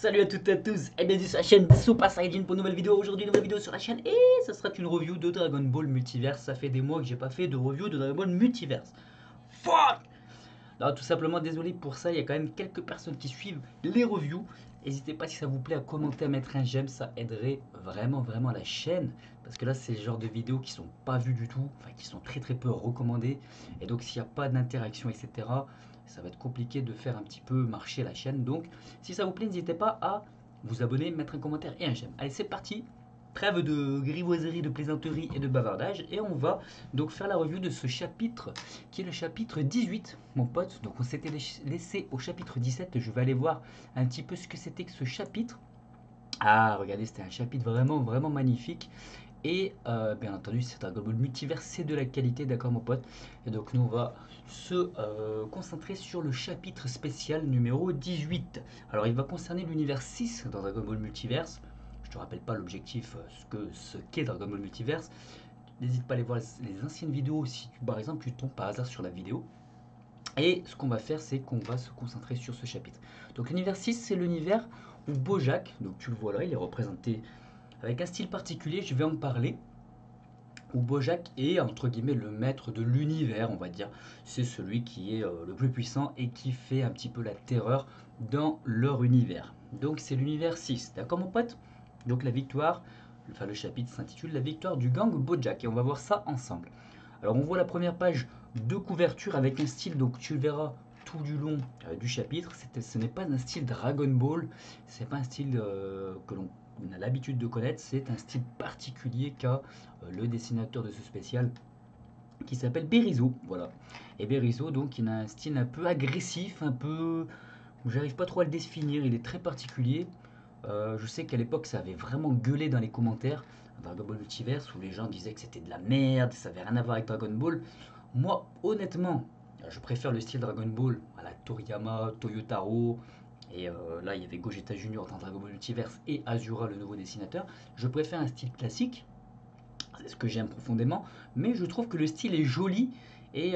Salut à toutes et à tous et bienvenue sur la chaîne Super Saiyajin pour une nouvelle vidéo. Aujourd'hui, une nouvelle vidéo sur la chaîne et ça sera une review de Dragon Ball Multiverse. Ça fait des mois que j'ai pas fait de review de Dragon Ball Multiverse. Fuck. Alors, tout simplement, désolé pour ça, il y a quand même quelques personnes qui suivent les reviews. N'hésitez pas si ça vous plaît à commenter, à mettre un j'aime, ça aiderait vraiment la chaîne. Parce que là, c'est le genre de vidéos qui sont pas vues du tout, enfin qui sont très peu recommandées. Et donc, s'il n'y a pas d'interaction, etc., ça va être compliqué de faire un petit peu marcher la chaîne. Donc, si ça vous plaît, n'hésitez pas à vous abonner, mettre un commentaire et un j'aime. Allez, c'est parti. Trêve de grivoiserie, de plaisanterie et de bavardage. Et on va donc faire la review de ce chapitre qui est le chapitre 18, mon pote. Donc on s'était laissé au chapitre 17. Je vais aller voir un petit peu ce que c'était que ce chapitre. Ah, regardez, c'était un chapitre vraiment magnifique. Et bien entendu, c'est Dragon Ball Multiverse, c'est de la qualité, d'accord mon pote. Et donc nous, on va se concentrer sur le chapitre spécial numéro 18. Alors il va concerner l'univers 6 dans Dragon Ball Multiverse. Je te rappelle pas l'objectif, ce qu'est Dragon Ball Multiverse. N'hésite pas à aller voir les anciennes vidéos si par exemple tu tombes par hasard sur la vidéo. Et ce qu'on va faire, c'est qu'on va se concentrer sur ce chapitre. Donc l'univers 6, c'est l'univers où Bojack, donc tu le vois là, il est représenté avec un style particulier, je vais en parler, où Bojack est entre guillemets le maître de l'univers, on va dire. C'est celui qui est le plus puissant et qui fait un petit peu la terreur dans leur univers. Donc c'est l'univers 6, d'accord mon pote? Donc la victoire, enfin le chapitre s'intitule La victoire du gang Bojack et on va voir ça ensemble. Alors on voit la première page de couverture avec un style, donc tu le verras tout du long du chapitre, ce n'est pas un style Dragon Ball, c'est pas un style que l'on a l'habitude de connaître, c'est un style particulier qu'a le dessinateur de ce spécial qui s'appelle Berizo, voilà. Et Berizo, donc, il a un style un peu agressif, un peu, j'arrive pas trop à le définir, il est très particulier. Je sais qu'à l'époque, ça avait vraiment gueulé dans les commentaires, Dragon Ball Multiverse, où les gens disaient que c'était de la merde, ça avait rien à voir avec Dragon Ball. Moi, honnêtement, je préfère le style Dragon Ball à la Toriyama, Toyotaro, et là, il y avait Gogeta Junior dans Dragon Ball Multiverse et Azura, le nouveau dessinateur. Je préfère un style classique, c'est ce que j'aime profondément, mais je trouve que le style est joli et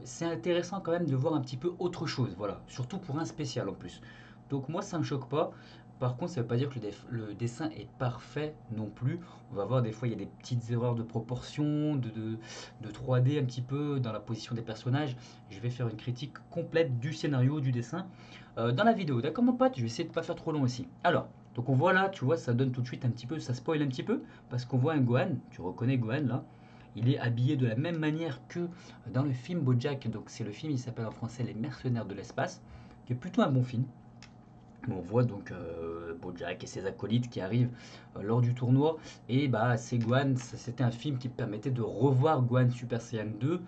c'est intéressant quand même de voir un petit peu autre chose, voilà, surtout pour un spécial en plus. Donc moi ça me choque pas. Par contre, ça veut pas dire que le dessin est parfait non plus. On va voir des fois il y a des petites erreurs de proportion, de 3D un petit peu dans la position des personnages. Je vais faire une critique complète du scénario, du dessin dans la vidéo. D'accord mon pote? Je vais essayer de pas faire trop long aussi. Alors, donc on voit là, tu vois, ça donne tout de suite un petit peu, ça spoil un petit peu, parce qu'on voit un Gohan, tu reconnais Gohan là, il est habillé de la même manière que dans le film BoJack, donc c'est le film, il s'appelle en français Les Mercenaires de l'espace, qui est plutôt un bon film. On voit donc BoJack et ses acolytes qui arrivent lors du tournoi, et bah c'est Gohan, c'était un film qui permettait de revoir Gohan Super Saiyan 2,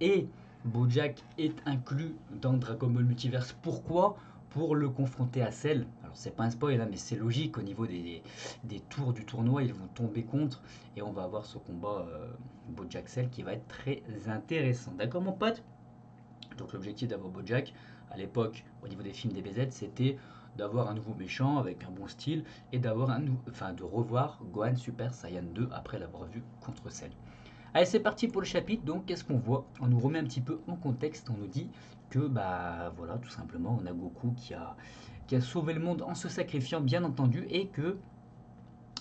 et BoJack est inclus dans Dragon Ball Multiverse. Pourquoi? Pour le confronter à Cell. Alors c'est pas un spoil là, mais c'est logique au niveau des tours du tournoi, ils vont tomber contre et on va avoir ce combat BoJack Cell qui va être très intéressant. D'accord mon pote? Donc l'objectif d'avoir BoJack à l'époque au niveau des films DBZ, c'était d'avoir un nouveau méchant avec un bon style et d'avoir enfin de revoir Gohan Super Saiyan 2 après l'avoir vu contre Cell. Allez, c'est parti pour le chapitre. Donc, qu'est-ce qu'on voit? On nous remet un petit peu en contexte. On nous dit que, bah voilà, tout simplement, on a Goku qui a sauvé le monde en se sacrifiant, bien entendu, et que,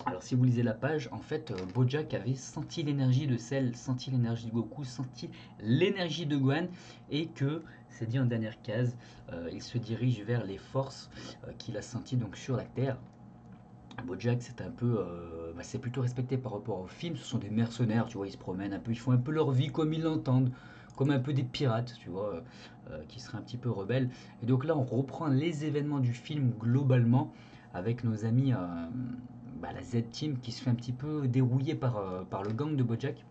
alors si vous lisez la page, en fait, Bojack avait senti l'énergie de Cell, senti l'énergie de Goku, senti l'énergie de Gohan, et que, c'est dit en dernière case, il se dirige vers les forces qu'il a senties donc sur la Terre. BoJack, c'est un peu, bah, c'est plutôt respecté par rapport au film. Ce sont des mercenaires, tu vois, ils se promènent un peu, ils font un peu leur vie comme ils l'entendent, comme un peu des pirates, tu vois, qui seraient un petit peu rebelles. Et donc là, on reprend les événements du film globalement avec nos amis, bah, la Z-Team qui se fait un petit peu dérouiller par le gang de BoJack.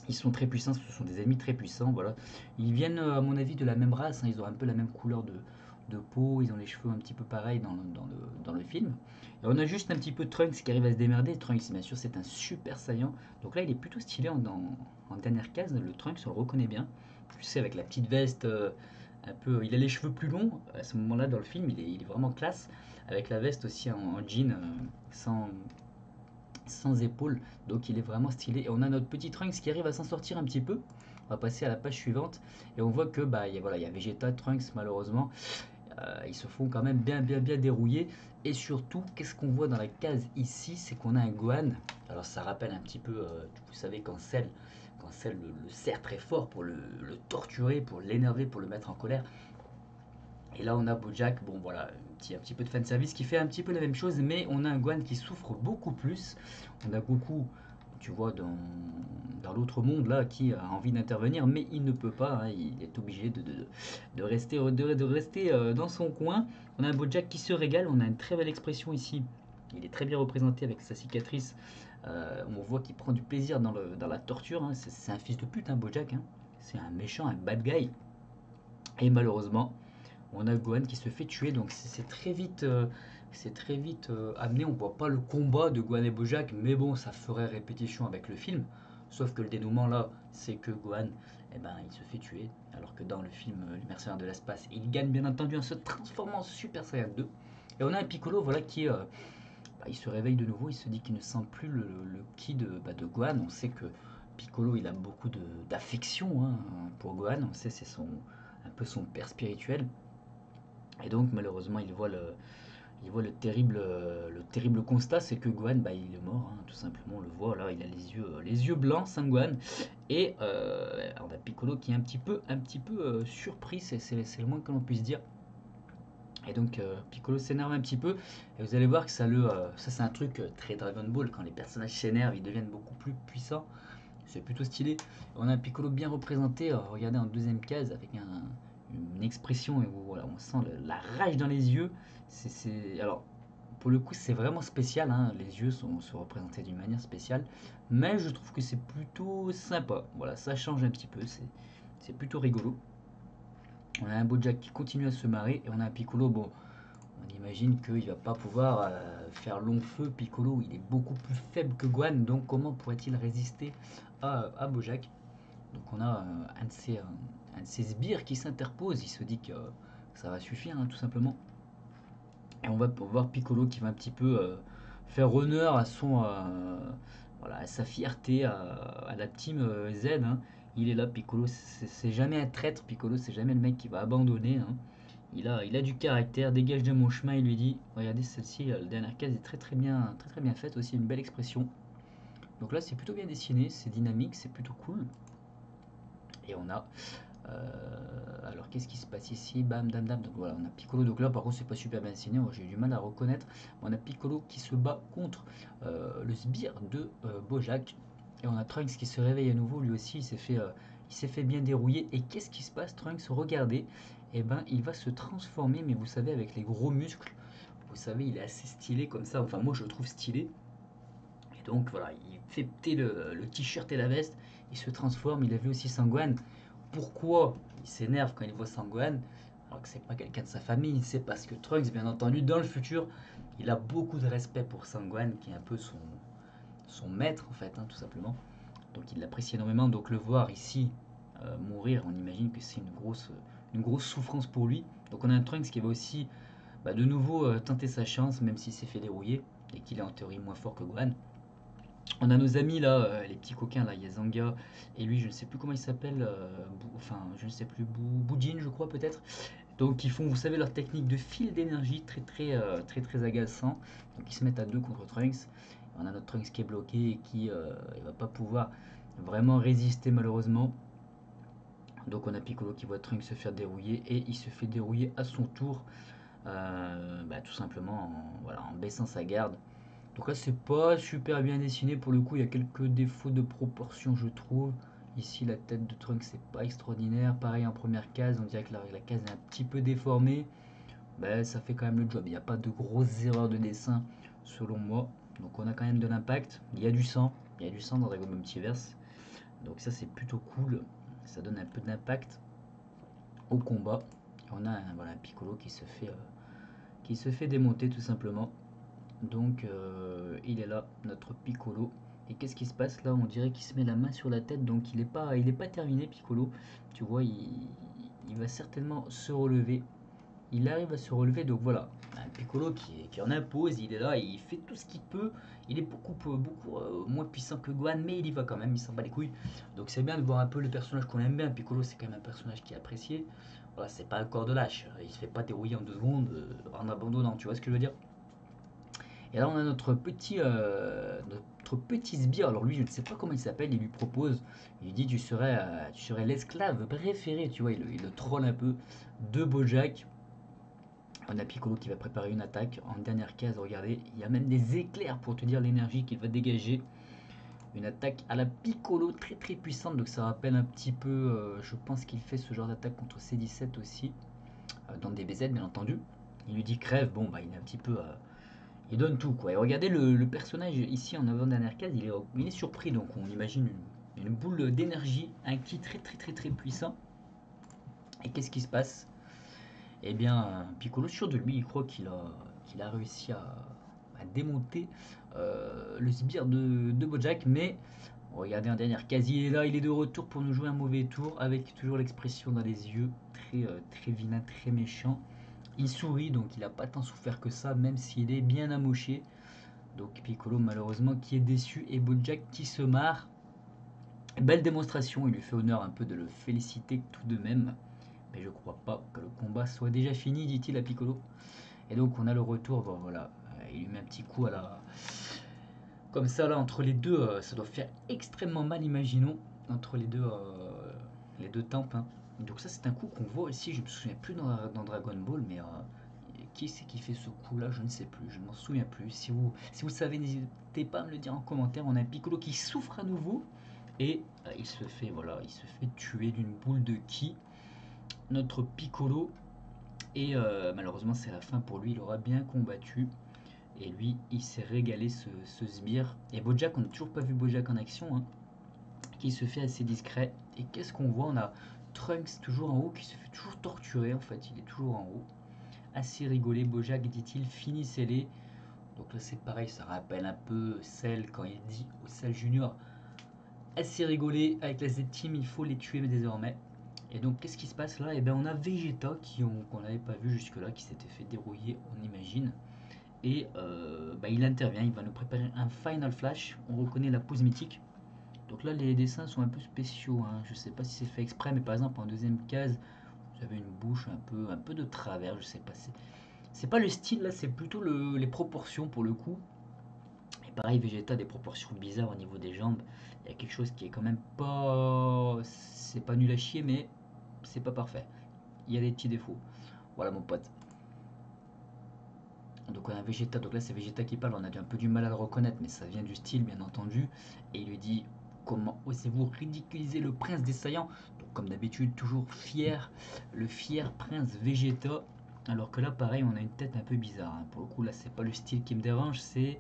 Ils sont très puissants, ce sont des ennemis très puissants, voilà. Ils viennent, à mon avis, de la même race, hein, ils ont un peu la même couleur de peau, ils ont les cheveux un petit peu pareils dans le film. Et on a juste un petit peu Trunks qui arrive à se démerder. Trunks, bien sûr, c'est un super saillant. Donc là, il est plutôt stylé en dernière case, le Trunks, on le reconnaît bien. Tu sais, avec la petite veste, un peu, il a les cheveux plus longs, à ce moment-là, dans le film, il est vraiment classe. Avec la veste aussi en jean, sans épaules, donc il est vraiment stylé. Et on a notre petit Trunks qui arrive à s'en sortir un petit peu. On va passer à la page suivante et on voit que bah il y a, voilà, il y a Vegeta, Trunks malheureusement. Ils se font quand même bien dérouiller. Et surtout, qu'est-ce qu'on voit dans la case ici? C'est qu'on a un Gohan. Alors ça rappelle un petit peu, vous savez, quand Cell le serre très fort pour le torturer, pour l'énerver, pour le mettre en colère. Et là, on a Bojack, bon voilà, un petit peu de fanservice qui fait un petit peu la même chose, mais on a un Gohan qui souffre beaucoup plus. On a Goku, tu vois, dans l'autre monde là, qui a envie d'intervenir, mais il ne peut pas, hein, il est obligé de rester dans son coin. On a un Bojack qui se régale, on a une très belle expression ici. Il est très bien représenté avec sa cicatrice. On voit qu'il prend du plaisir dans la torture, hein. C'est un fils de pute, hein, Bojack, hein. C'est un méchant, un bad guy. Et malheureusement, on a Gohan qui se fait tuer, donc c'est très vite amené. On voit pas le combat de Gohan et Bojack, mais bon, ça ferait répétition avec le film. Sauf que le dénouement là, c'est que Gohan, eh ben, il se fait tuer, alors que dans le film Les Mercenaires de l'espace, il gagne bien entendu en se transformant en Super Saiyan 2. Et on a un Piccolo, voilà, il se réveille de nouveau, il se dit qu'il ne sent plus le ki de Gohan. On sait que Piccolo, il a beaucoup d'affection, hein, pour Gohan. On sait c'est un peu son père spirituel. Et donc malheureusement le terrible constat, c'est que Gohan, bah, il est mort, hein, tout simplement. On le voit là, il a les yeux blancs, Saint Gohan. Et on a Piccolo qui est un petit peu surpris, c'est le moins que l'on puisse dire. Et donc Piccolo s'énerve un petit peu. Et vous allez voir que ça c'est un truc très Dragon Ball. Quand les personnages s'énervent, ils deviennent beaucoup plus puissants. C'est plutôt stylé. On a un Piccolo bien représenté. Regardez en deuxième case avec une expression où voilà, on sent la rage dans les yeux. Alors, pour le coup, c'est vraiment spécial, hein. Les yeux sont représentés d'une manière spéciale. Mais je trouve que c'est plutôt sympa. Voilà, ça change un petit peu. C'est plutôt rigolo. On a un Bojack qui continue à se marrer. Et on a un Piccolo, bon, on imagine qu'il va pas pouvoir faire long feu. Piccolo, il est beaucoup plus faible que Gohan. Donc, comment pourrait-il résister à Bojack? Donc on a un de ces sbires qui s'interpose, il se dit que ça va suffire, hein, tout simplement. Et on va voir Piccolo qui va un petit peu faire honneur à voilà, à sa fierté, à la team Z, hein. Il est là, Piccolo, c'est jamais un traître, Piccolo, c'est jamais le mec qui va abandonner, hein. Il a du caractère, dégage de mon chemin, il lui dit. Regardez celle-ci, la dernière case est très bien faite aussi, une belle expression. Donc là c'est plutôt bien dessiné, c'est dynamique, c'est plutôt cool. Et on a alors qu'est-ce qui se passe ici? Bam, dam, dam. Donc voilà, on a Piccolo. Donc là, par contre, c'est pas super bien dessiné. J'ai eu du mal à reconnaître. On a Piccolo qui se bat contre le sbire de Bojack. Et on a Trunks qui se réveille à nouveau. Lui aussi, il s'est fait bien dérouiller. Et qu'est-ce qui se passe, Trunks? Regardez. Eh ben, il va se transformer, mais vous savez, avec les gros muscles. Vous savez, il est assez stylé comme ça. Enfin, moi, je le trouve stylé. Et donc, voilà, il fait péter le t-shirt et la veste. Il se transforme. Il a vu aussi Sangwan. Pourquoi il s'énerve quand il voit Sangwan alors que c'est pas quelqu'un de sa famille? C'est parce que Trunks, bien entendu, dans le futur, il a beaucoup de respect pour Sangwan, qui est un peu son maître, en fait, hein, tout simplement. Donc il l'apprécie énormément. Donc le voir ici mourir, on imagine que c'est une grosse souffrance pour lui. Donc on a un Trunks qui va aussi de nouveau tenter sa chance, même s'il s'est fait dérouiller et qu'il est en théorie moins fort que Gohan. On a nos amis là, les petits coquins là, il y a Zanga et lui, je ne sais plus comment il s'appelle, enfin je ne sais plus, Boujin je crois peut-être. Donc ils font, vous savez, leur technique de fil d'énergie très agaçant. Donc ils se mettent à deux contre Trunks. On a notre Trunks qui est bloqué et qui il va pas pouvoir vraiment résister malheureusement. Donc on a Piccolo qui voit Trunks se faire dérouiller et il se fait dérouiller à son tour, tout simplement voilà, en baissant sa garde. Donc là, c'est pas super bien dessiné pour le coup. Il y a quelques défauts de proportion, je trouve. Ici, la tête de Trunks, c'est pas extraordinaire. Pareil en première case, on dirait que la case est un petit peu déformée. Ben, ça fait quand même le job. Il n'y a pas de grosses erreurs de dessin, selon moi. Donc on a quand même de l'impact. Il y a du sang. Il y a du sang dans Dragon Ball Multiverse. Donc ça, c'est plutôt cool. Ça donne un peu d'impact au combat. Et on a voilà, un Piccolo qui se fait démonter tout simplement. Donc il est là, notre Piccolo. Et qu'est-ce qui se passe là? On dirait qu'il se met la main sur la tête, donc il est pas terminé Piccolo. Tu vois, il va certainement se relever. Il arrive à se relever, donc voilà. Un Piccolo qui en impose, il est là, il fait tout ce qu'il peut. Il est beaucoup moins puissant que Gohan, mais il y va quand même, il s'en bat les couilles. Donc c'est bien de voir un peu le personnage qu'on aime bien. Piccolo, c'est quand même un personnage qui est apprécié. Voilà, c'est pas un corps de lâche. Il se fait pas dérouiller en 2 secondes en abandonnant, tu vois ce que je veux dire. Et là, on a notre petit sbire. Alors lui, je ne sais pas comment il s'appelle. Il lui propose, il lui dit, tu serais l'esclave préféré. Tu vois, il le troll un peu de Bojack. On a Piccolo qui va préparer une attaque. En dernière case, regardez, il y a même des éclairs pour te dire l'énergie qu'il va dégager. Une attaque à la Piccolo très très puissante. Donc ça rappelle un petit peu, je pense qu'il fait ce genre d'attaque contre C17 aussi. Dans DBZ, bien entendu. Il lui dit crève. Bon, bah il est un petit peu... il donne tout quoi. Et regardez le personnage ici en avant-dernière case, il est surpris. Donc on imagine une boule d'énergie, un ki très très très très puissant. Et qu'est-ce qui se passe? Eh bien, Piccolo sûr de lui, il croit qu'il a réussi à démonter le sbire de Bojack. Mais regardez en dernière case, il est là, il est de retour pour nous jouer un mauvais tour avec toujours l'expression dans les yeux, très vilain, très méchant. Il sourit, donc il n'a pas tant souffert que ça, même s'il est bien amoché. Donc Piccolo malheureusement qui est déçu et Bojack qui se marre. Belle démonstration, il lui fait honneur un peu de le féliciter tout de même. Mais je crois pas que le combat soit déjà fini, dit-il à Piccolo. Et donc on a le retour, bon, voilà, il lui met un petit coup à la... Comme ça là, entre les deux, ça doit faire extrêmement mal, imaginons, entre les deux tempes. Hein. Donc ça c'est un coup qu'on voit aussi, je me souviens plus dans Dragon Ball, mais qui c'est qui fait ce coup-là? Je ne sais plus, je ne m'en souviens plus. Si vous savez, n'hésitez pas à me le dire en commentaire. On a un Piccolo qui souffre à nouveau et voilà, il se fait tuer d'une boule de ki. Notre Piccolo et malheureusement c'est la fin pour lui. Il aura bien combattu et lui il s'est régalé ce sbire. Et Bojack, on n'a toujours pas vu Bojack en action, hein, qui se fait assez discret. Et qu'est-ce qu'on voit? On a Trunks toujours en haut qui se fait toujours torturer. En fait, il est toujours en haut. Assez rigolé, Bojack dit-il, finissez-les. Donc là c'est pareil, ça rappelle un peu Cell quand il dit au Cell Junior, assez rigolé avec la Z-Team, il faut les tuer désormais. Et donc qu'est-ce qui se passe là? Et bien on a Vegeta qu'on n'avait pas vu jusque là, qui s'était fait dérouiller, on imagine. Et bah, il intervient, il va nous préparer un Final Flash, on reconnaît la pose mythique. Donc là les dessins sont un peu spéciaux, hein. Je sais pas si c'est fait exprès, mais par exemple en deuxième case, vous avez une bouche un peu de travers, je sais pas, c'est pas le style là, c'est plutôt les proportions pour le coup. Et pareil, Vegeta a des proportions bizarres au niveau des jambes. Il y a quelque chose qui est quand même pas. C'est pas nul à chier, mais c'est pas parfait. Il y a des petits défauts. Voilà mon pote. Donc on a Vegeta, donc là c'est Vegeta qui parle, on a un peu du mal à le reconnaître, mais ça vient du style bien entendu. Et il lui dit, comment osez-vous ridiculiser le prince des saiyans? Donc comme d'habitude, toujours fier, le fier prince Vegeta. Alors que là pareil, on a une tête un peu bizarre, hein. Pour le coup là c'est pas le style qui me dérange, c'est...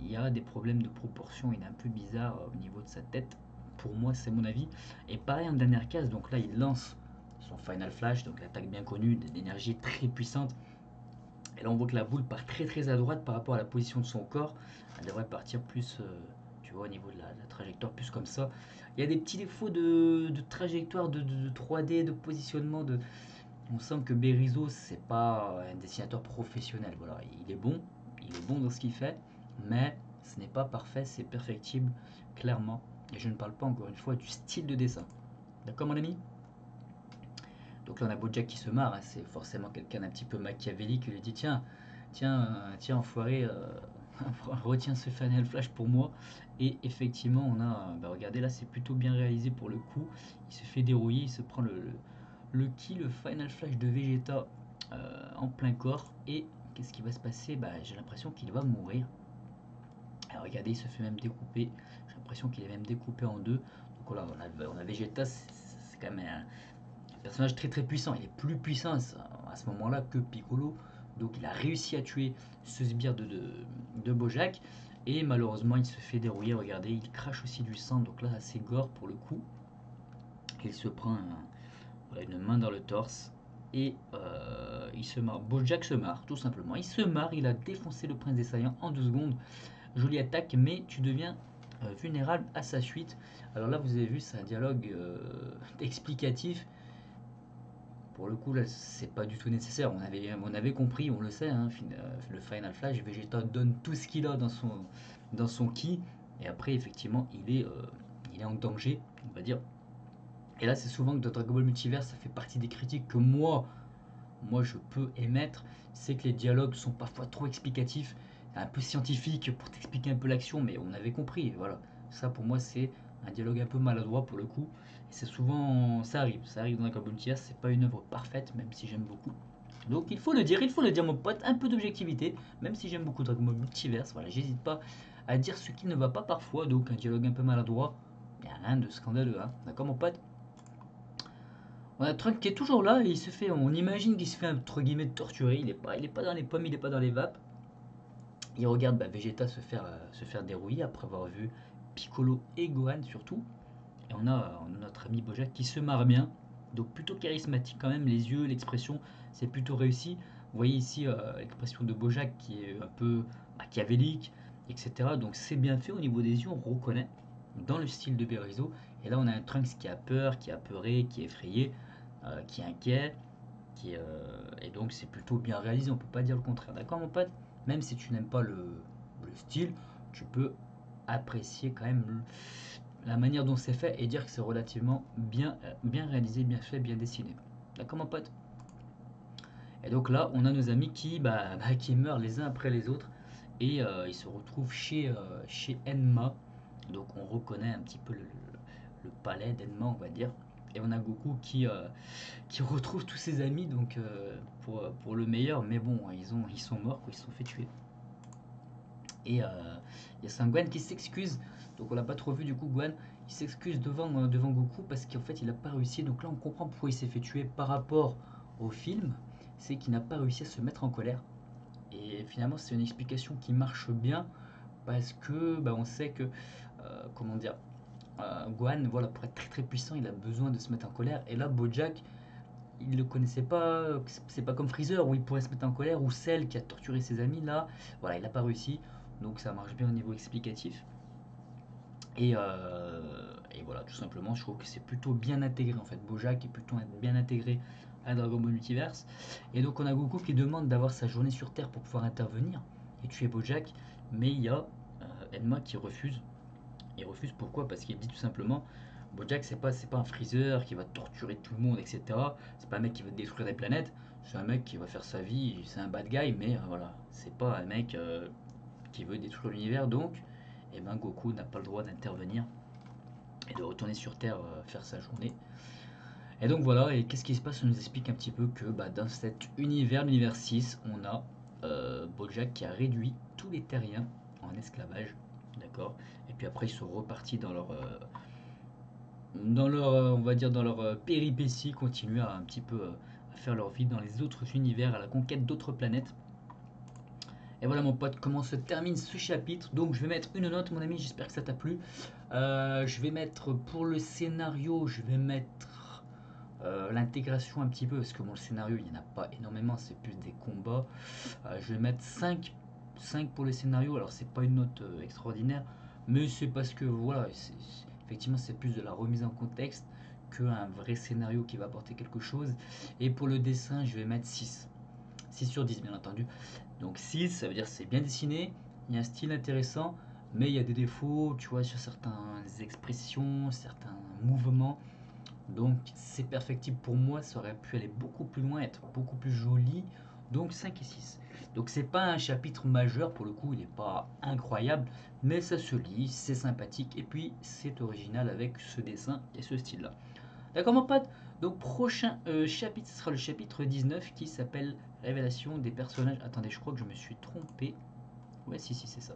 Il y a des problèmes de proportion, il est un peu bizarre au niveau de sa tête. Pour moi c'est mon avis. Et pareil en dernière case, donc là il lance son Final Flash, donc l'attaque bien connue, d'énergie très puissante. Et là, on voit que la boule part très très à droite par rapport à la position de son corps. Elle devrait partir plus, tu vois, au niveau de la trajectoire, plus comme ça. Il y a des petits défauts de trajectoire, de 3D, de positionnement. On sent que Berizzo, c'est pas un dessinateur professionnel. Voilà, il est bon dans ce qu'il fait, mais ce n'est pas parfait, c'est perfectible, clairement. Et je ne parle pas encore une fois du style de dessin. D'accord, mon ami? Donc là, on a Bojack qui se marre, hein, c'est forcément quelqu'un d'un petit peu machiavélique qui lui dit tiens, enfoiré, retiens ce Final Flash pour moi. Et effectivement, on a, bah regardez là, c'est plutôt bien réalisé pour le coup. Il se fait dérouiller, il se prend le ki, le Final Flash de Vegeta en plein corps. Et qu'est-ce qui va se passer? Bah, j'ai l'impression qu'il va mourir. Alors, regardez, il se fait même découper. J'ai l'impression qu'il est même découpé en deux. Donc voilà, on a Vegeta, c'est quand même un personnage très très puissant. Il est plus puissant à ce moment-là que Piccolo. Donc il a réussi à tuer ce sbire de Bojack. Et malheureusement, il se fait dérouiller. Regardez, il crache aussi du sang. Donc là, c'est gore pour le coup. Il se prend une main dans le torse. Et il se marre. Bojack se marre, tout simplement. Il se marre. Il a défoncé le prince des saiyans en 2 secondes. Jolie attaque, mais tu deviens vulnérable à sa suite. Alors là, vous avez vu, c'est un dialogue explicatif. Pour le coup, là, c'est pas du tout nécessaire. On avait compris, on le sait, hein, le Final Flash, Vegeta donne tout ce qu'il a dans son ki. Et après, effectivement, il est en danger, on va dire. Et là, c'est souvent que dans Dragon Ball Multiverse, ça fait partie des critiques que moi je peux émettre, c'est que les dialogues sont parfois trop explicatifs, un peu scientifiques pour t'expliquer un peu l'action, mais on avait compris, voilà. Ça pour moi c'est un dialogue un peu maladroit pour le coup, et c'est souvent, ça arrive dans un Dragon Ball Multiverse, c'est pas une œuvre parfaite, même si j'aime beaucoup. Donc il faut le dire mon pote, un peu d'objectivité, même si j'aime beaucoup Dragon Ball Multiverse, voilà, j'hésite pas à dire ce qui ne va pas parfois, donc un dialogue un peu maladroit, y a rien de scandaleux, hein, d'accord mon pote. On a Trunk qui est toujours là et il se fait, on imagine qu'il se fait entre guillemets torturer. Il est pas dans les pommes, il est pas dans les vapes. Il regarde Vegeta se faire dérouiller après avoir vu Piccolo et Gohan surtout. Et on a notre ami Bojack qui se marre bien. Donc plutôt charismatique quand même, les yeux, l'expression, c'est plutôt réussi. Vous voyez ici l'expression de Bojack qui est un peu machiavélique, etc. Donc c'est bien fait au niveau des yeux, on reconnaît dans le style de Berizo. Et là on a un Trunks qui a peur, qui est apeuré, qui est effrayé, qui est inquiet, et donc c'est plutôt bien réalisé, on peut pas dire le contraire. D'accord mon pote? Même si tu n'aimes pas le style, tu peux apprécier quand même la manière dont c'est fait et dire que c'est relativement bien réalisé, bien fait, bien dessiné. D'accord mon pote? Et donc là, on a nos amis qui meurent les uns après les autres et ils se retrouvent chez Enma. Donc on reconnaît un petit peu le palais d'Enma, on va dire. Et on a Goku qui retrouve tous ses amis donc pour le meilleur, mais bon, ils sont morts, quoi, ils se sont fait tuer. Et il y a Sangwan qui s'excuse, donc on l'a pas trop vu du coup, Guan, il s'excuse devant Goku parce qu'en fait il n'a pas réussi, donc là on comprend pourquoi il s'est fait tuer par rapport au film, c'est qu'il n'a pas réussi à se mettre en colère. Et finalement c'est une explication qui marche bien parce que on sait que, comment dire, Gohan, voilà, pour être très très puissant, il a besoin de se mettre en colère. Et là, Bojack, il le connaissait pas, c'est pas comme Freezer où il pourrait se mettre en colère, ou Cell qui a torturé ses amis, là, voilà, il n'a pas réussi. Donc ça marche bien au niveau explicatif. Et voilà, tout simplement, je trouve que c'est plutôt bien intégré en fait. Bojack est plutôt bien intégré à Dragon Ball Multiverse. Et donc on a Goku qui demande d'avoir sa journée sur Terre pour pouvoir intervenir et tuer Bojack, mais il y a Enma qui refuse. Il refuse pourquoi? Parce qu'il dit tout simplement Bojack c'est pas un freezer qui va torturer tout le monde, etc. C'est pas un mec qui va détruire des planètes, c'est un mec qui va faire sa vie, c'est un bad guy, mais voilà, c'est pas un mec qui veut détruire l'univers, donc eh ben, Goku n'a pas le droit d'intervenir et de retourner sur Terre faire sa journée. Et donc voilà, et qu'est-ce qui se passe? On nous explique un petit peu que dans cet univers, l'univers 6, on a Bojack qui a réduit tous les terriens en esclavage, d'accord. Et puis après ils sont repartis on va dire dans leur péripétie, continuer à un petit peu à faire leur vie dans les autres univers, à la conquête d'autres planètes. Et voilà mon pote, comment se termine ce chapitre. Donc je vais mettre une note mon ami, j'espère que ça t'a plu. Je vais mettre pour le scénario, je vais mettre l'intégration un petit peu, parce que bon le scénario il n'y en a pas énormément, c'est plus des combats. Je vais mettre 5 pour le scénario, alors c'est pas une note extraordinaire, mais c'est parce que voilà, effectivement c'est plus de la remise en contexte qu'un vrai scénario qui va apporter quelque chose. Et pour le dessin je vais mettre 6. 6 sur 10 bien entendu. Donc 6, ça veut dire c'est bien dessiné, il y a un style intéressant, mais il y a des défauts, tu vois, sur certaines expressions, certains mouvements. Donc c'est perfectible pour moi, ça aurait pu aller beaucoup plus loin, être beaucoup plus joli. Donc 5 et 6. Donc c'est pas un chapitre majeur pour le coup, il n'est pas incroyable, mais ça se lit, c'est sympathique et puis c'est original avec ce dessin et ce style-là. D'accord mon pote? Donc prochain chapitre, ce sera le chapitre 19 qui s'appelle Révélation des personnages. Attendez, je crois que je me suis trompé. Ouais, si, c'est ça.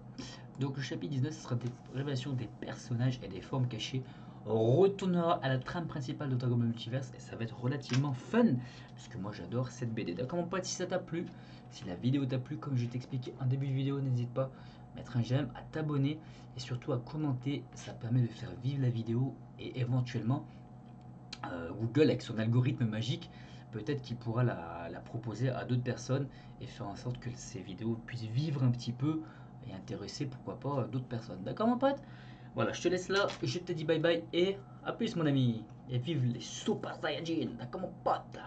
Donc le chapitre 19, ce sera des révélations des personnages et des formes cachées. On retournera à la trame principale de Dragon Ball Multiverse et ça va être relativement fun parce que moi j'adore cette BD. D'accord mon pote, si ça t'a plu, si la vidéo t'a plu, comme je t'ai expliqué en début de vidéo, n'hésite pas à mettre un j'aime, à t'abonner et surtout à commenter. Ça permet de faire vivre la vidéo et éventuellement Google avec son algorithme magique, peut-être qu'il pourra la proposer à d'autres personnes et faire en sorte que ces vidéos puissent vivre un petit peu et intéresser pourquoi pas d'autres personnes. D'accord mon pote? Voilà, je te laisse là, je te dis bye bye et à plus mon ami. Et vive les Super Saiyajin, d'accord mon pote?